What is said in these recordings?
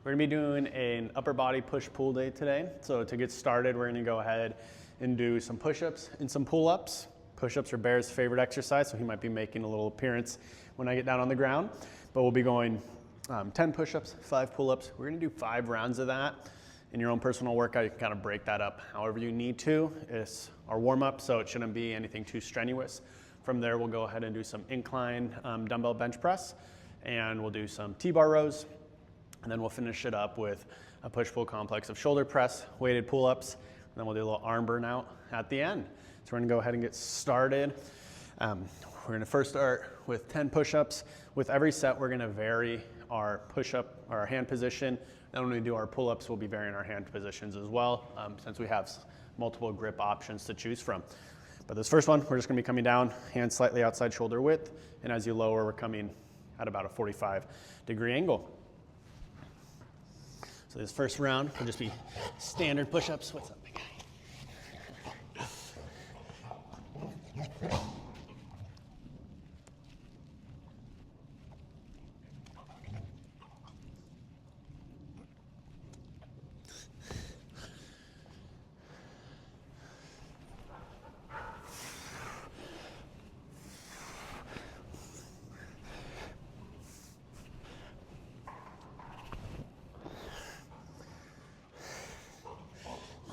We're gonna be doing an upper body push-pull day today. So to get started, we're gonna go ahead and do some push-ups and some pull-ups. Push-ups are Bear's favorite exercise, so he might be making a little appearance when I get down on the ground. But we'll be going 10 push-ups, 5 pull-ups. We're gonna do 5 rounds of that. In your own personal workout, you can kind of break that up however you need to. It's our warm-up, so it shouldn't be anything too strenuous. From there, we'll go ahead and do some incline dumbbell bench press, and we'll do some T-bar rows. And then we'll finish it up with a push-pull complex of shoulder press, weighted pull-ups, and then we'll do a little arm burnout at the end. So we're gonna go ahead and get started. We're gonna first start with 10 push-ups. With every set, we're gonna vary our push-up, our hand position. Then when we do our pull-ups, we'll be varying our hand positions as well, since we have multiple grip options to choose from. But this first one, we're just gonna be coming down, hands slightly outside shoulder width, and as you lower, we're coming at about a 45-degree angle. So this first round will just be standard push-ups. What's up, big guy?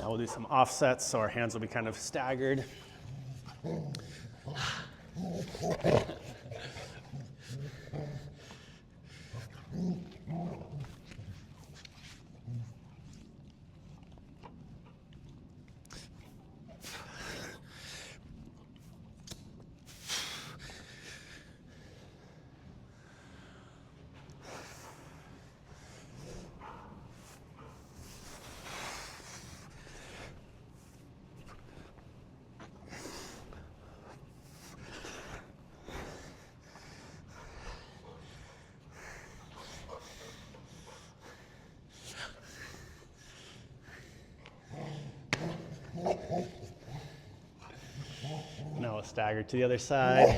Now we'll do some offsets, so our hands will be kind of staggered. Now we'll stagger to the other side.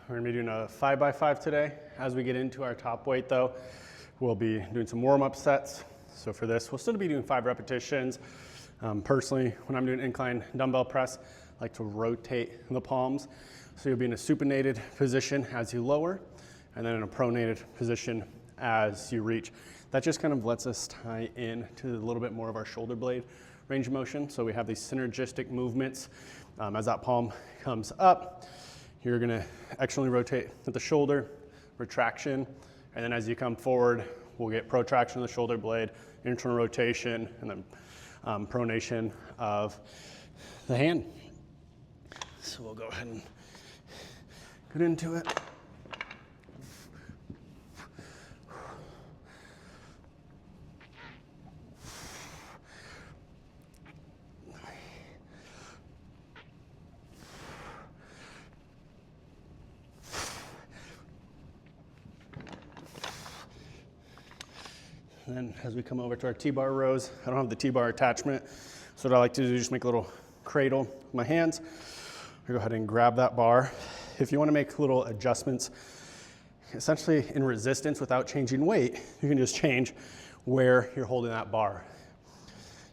We're gonna be doing a 5x5 today. As we get into our top weight though, we'll be doing some warm-up sets. So for this, we'll still be doing 5 repetitions. Personally, when I'm doing incline dumbbell press, I like to rotate the palms. So you'll be in a supinated position as you lower, and then in a pronated position as you reach. That just kind of lets us tie in to a little bit more of our shoulder blade range of motion. So we have these synergistic movements. As that palm comes up, you're gonna externally rotate at the shoulder, retraction, and then as you come forward, we'll get protraction of the shoulder blade, internal rotation, and then pronation of the hand. So we'll go ahead and get into it. And then as we come over to our T-bar rows, I don't have the T-bar attachment, so what I like to do is just make a little cradle with my hands. I go ahead and grab that bar. If you want to make little adjustments, essentially in resistance without changing weight, you can just change where you're holding that bar.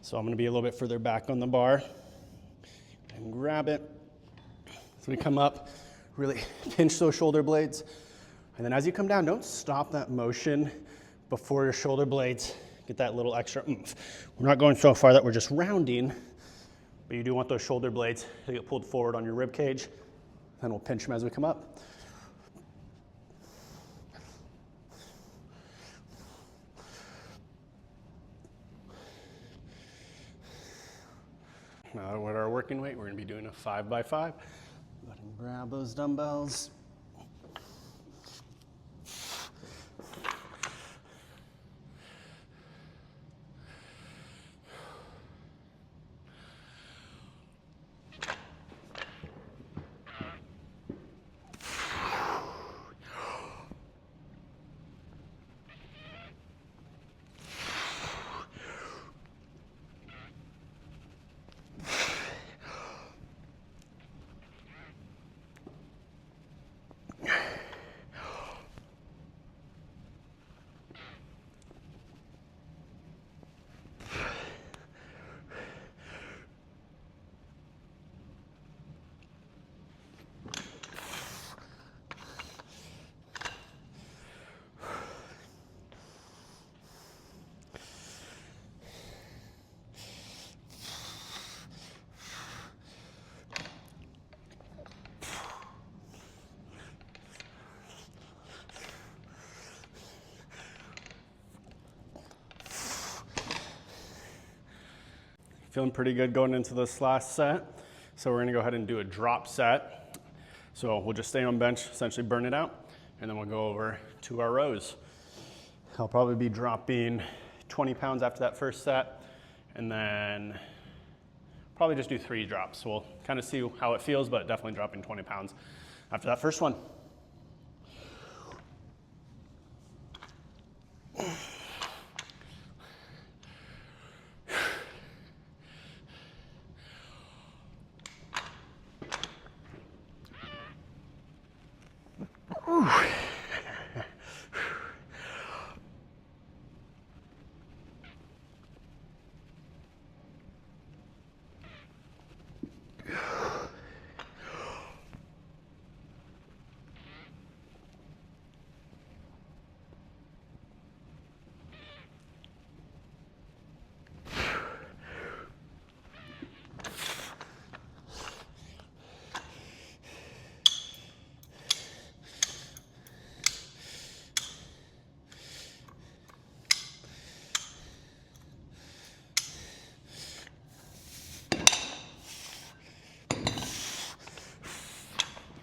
So I'm going to be a little bit further back on the bar and grab it. So we come up, really pinch those shoulder blades. And then as you come down, don't stop that motion before your shoulder blades get that little extra oomph. We're not going so far that we're just rounding, but you do want those shoulder blades to get pulled forward on your rib cage. Then we'll pinch them as we come up. Now with our working weight, we're gonna be doing a 5 by 5. Go ahead and grab those dumbbells. Feeling pretty good going into this last set. So we're gonna go ahead and do a drop set. So we'll just stay on bench, essentially burn it out, and then we'll go over to our rows. I'll probably be dropping 20 pounds after that first set, and then probably just do 3 drops. We'll kind of see how it feels, but definitely dropping 20 pounds after that first one.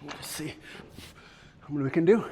Let's see how many we can do.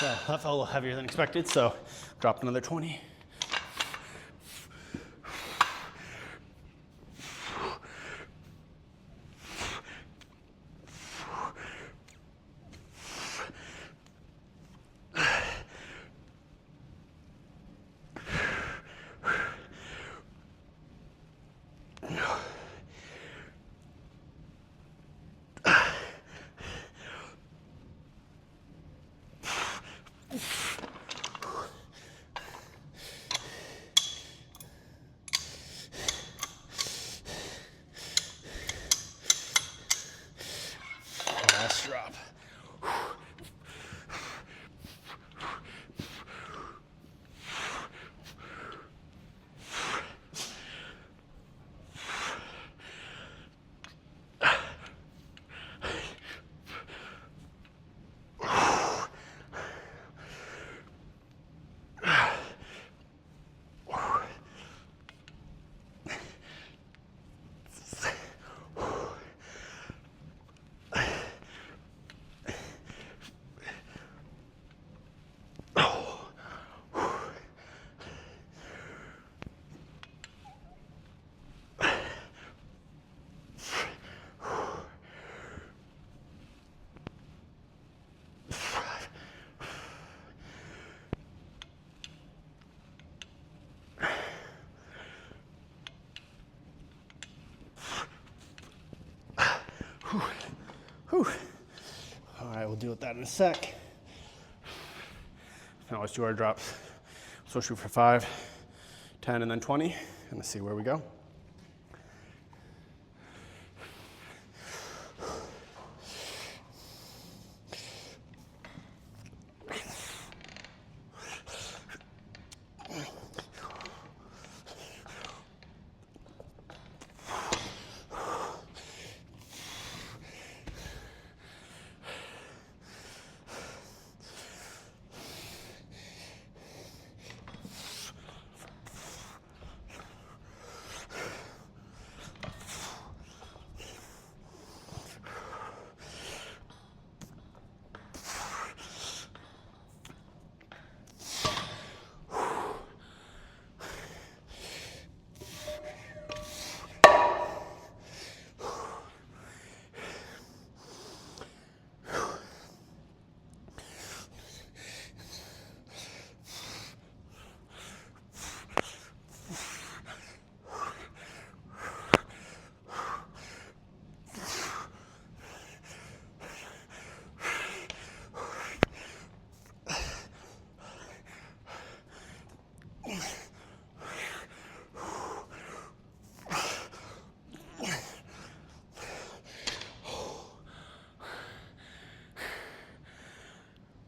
So that felt a little heavier than expected, so dropped another 20. Last drop. Whew. All right, we'll deal with that in a sec. Now let's do our drops. So shoot for 5, 10, and then 20, and let's see where we go.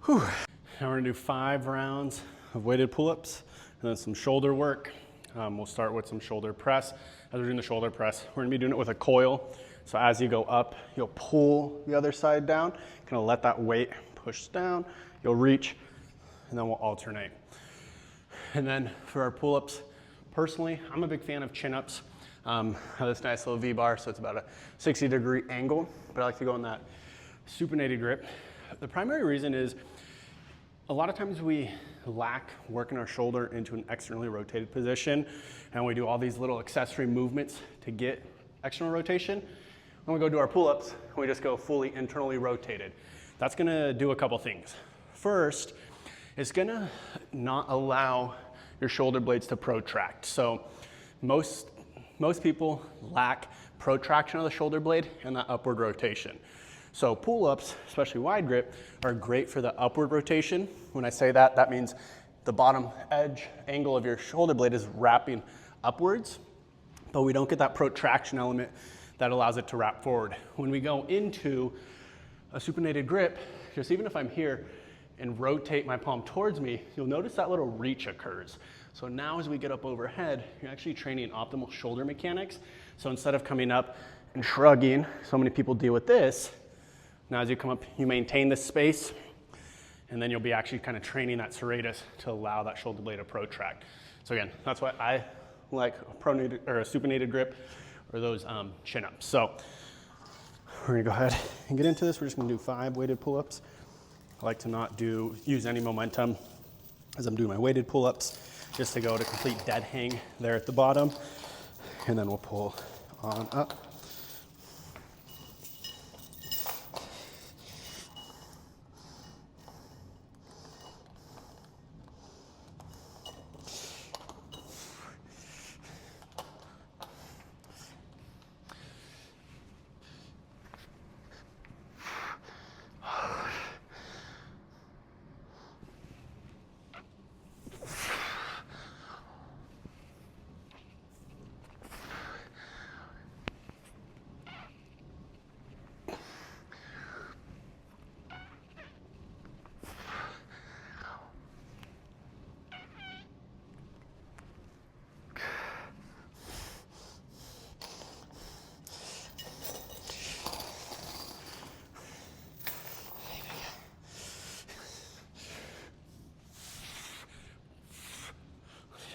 Whew. Now we're gonna do 5 rounds of weighted pull-ups and then some shoulder work. We'll start with some shoulder press. As we're doing the shoulder press, we're gonna be doing it with a coil. So as you go up, you'll pull the other side down, kind of let that weight push down, you'll reach, and then we'll alternate. And then for our pull-ups, personally, I'm a big fan of chin-ups. I have this nice little V-bar, so it's about a 60-degree angle, but I like to go in that supinated grip. The primary reason is a lot of times we lack working our shoulder into an externally rotated position, and we do all these little accessory movements to get external rotation. When we go do our pull-ups, we just go fully internally rotated. That's gonna do a couple things. First, it's gonna not allow your shoulder blades to protract. So most people lack protraction of the shoulder blade and that upward rotation. So pull-ups, especially wide grip, are great for the upward rotation. When I say that, that means the bottom edge angle of your shoulder blade is wrapping upwards, but we don't get that protraction element that allows it to wrap forward. When we go into a supinated grip, just even if I'm here and rotate my palm towards me, you'll notice that little reach occurs. So now as we get up overhead, you're actually training optimal shoulder mechanics. So instead of coming up and shrugging, so many people deal with this, now as you come up, you maintain this space, and then you'll be actually kind of training that serratus to allow that shoulder blade to protract. So again, that's why I like a pronated or a supinated grip or those chin-ups. So we're gonna go ahead and get into this. We're just gonna do 5 weighted pull-ups. I like to not use any momentum as I'm doing my weighted pull-ups, just to go to complete dead hang there at the bottom, and then we'll pull on up.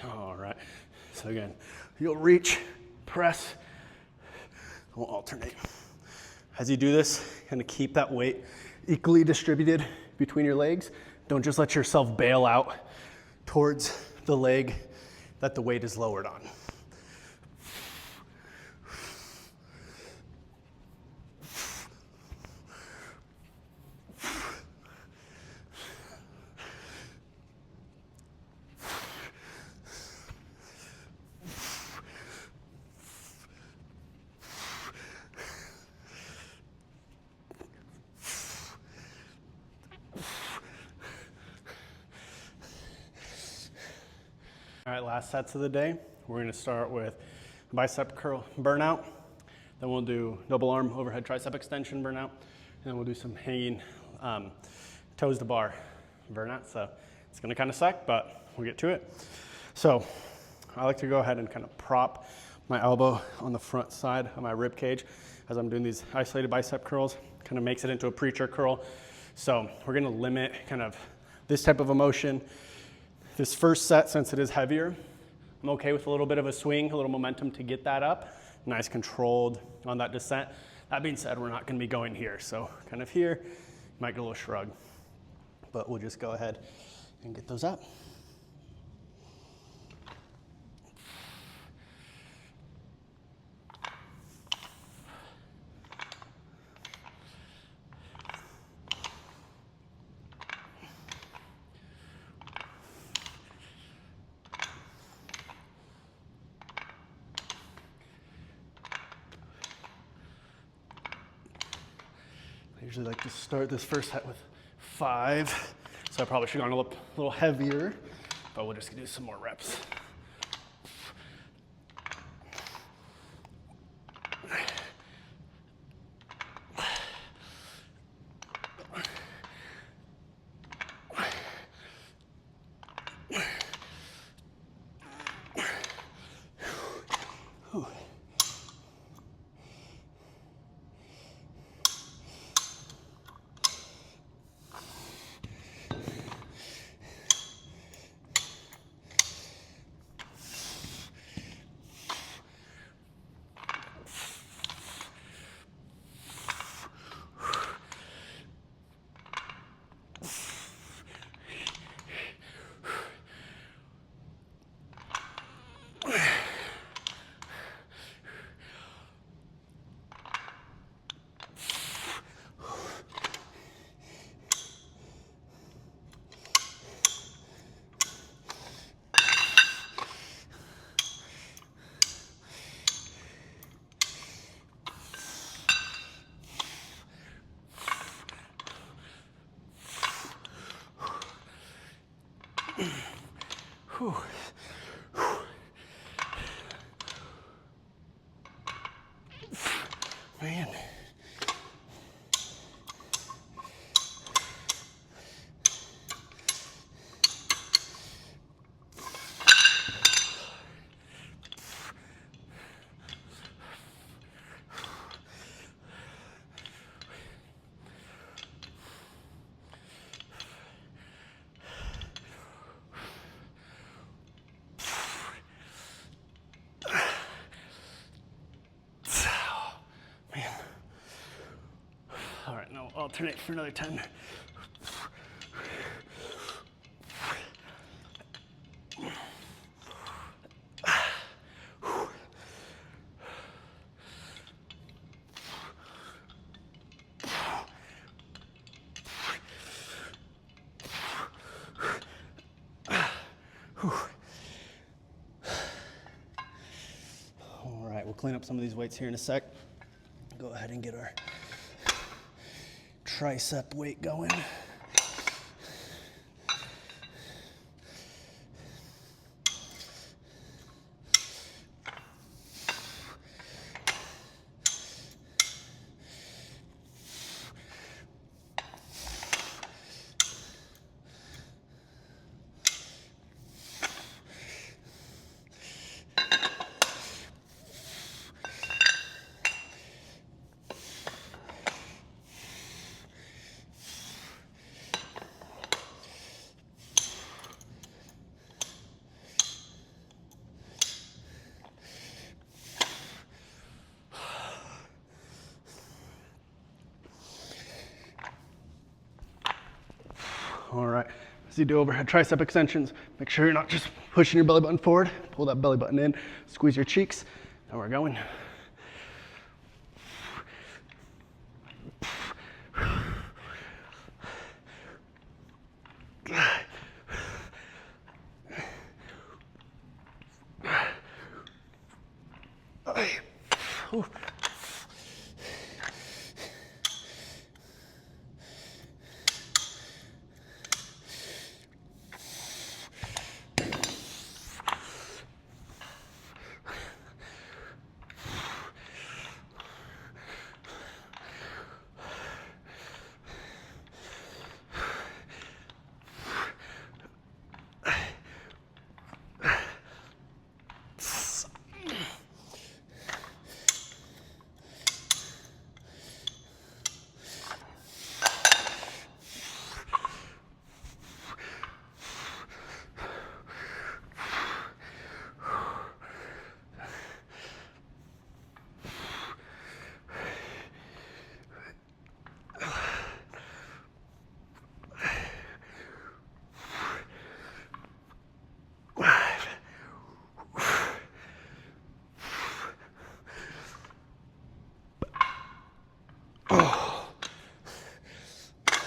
All right, so again, you'll reach, press, we'll alternate. As you do this, kind of keep that weight equally distributed between your legs. Don't just let yourself bail out towards the leg that the weight is lowered on. All right, last sets of the day. We're gonna start with bicep curl burnout. Then we'll do double arm overhead tricep extension burnout. And then we'll do some hanging toes to bar burnout. So it's gonna kind of suck, but we'll get to it. So I like to go ahead and kind of prop my elbow on the front side of my rib cage as I'm doing these isolated bicep curls. Kind of makes it into a preacher curl. So we're gonna limit kind of this type of a motion. This first set, since it is heavier, I'm okay with a little bit of a swing, a little momentum to get that up. Nice controlled on that descent. That being said, we're not gonna be going here. So kind of here, might get a little shrug, but we'll just go ahead and get those up. I usually like to start this first set with 5, so I probably should have gone a little heavier, but we'll just do some more reps. Whew. Man. All right, now alternate for another 10. clean up some of these weights here in a sec. Go ahead and get our tricep weight going. All right, as you do overhead tricep extensions, make sure you're not just pushing your belly button forward. Pull that belly button in, squeeze your cheeks, and we're going.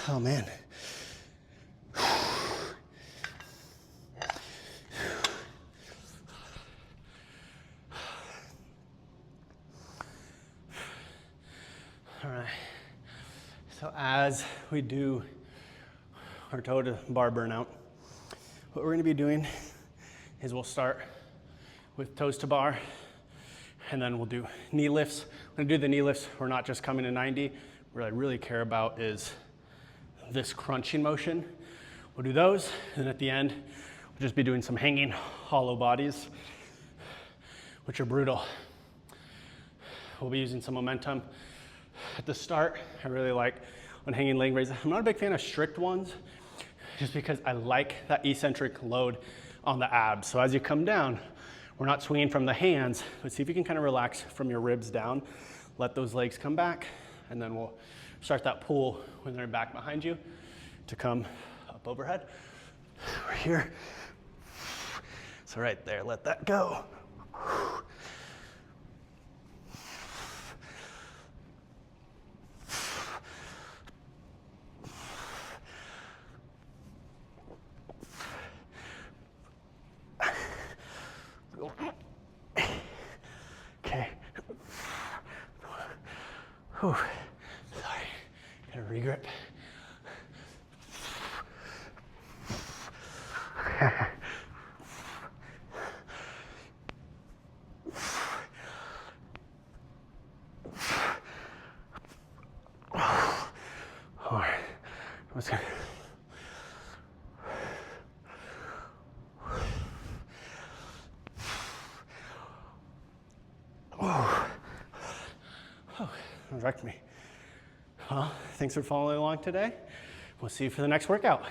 Oh man. All right. So as we do our toe to bar burnout, what we're going to be doing is we'll start with toes to bar, and then we'll do knee lifts. When we do the knee lifts, we're not just coming to 90. What I really care about is this crunching motion. We'll do those, and then at the end, we'll just be doing some hanging hollow bodies, which are brutal. We'll be using some momentum at the start. I really like on hanging leg raises. I'm not a big fan of strict ones, just because I like that eccentric load on the abs. So as you come down, we're not swinging from the hands, but see if you can kind of relax from your ribs down. Let those legs come back, and then we'll start that pull when they're back behind you to come up overhead. We're here. So right there, let that go. Okay. Whew. Sorry. Gotta regrip. All right. Let's go. Wrecked me. Well, thanks for following along today. We'll see you for the next workout.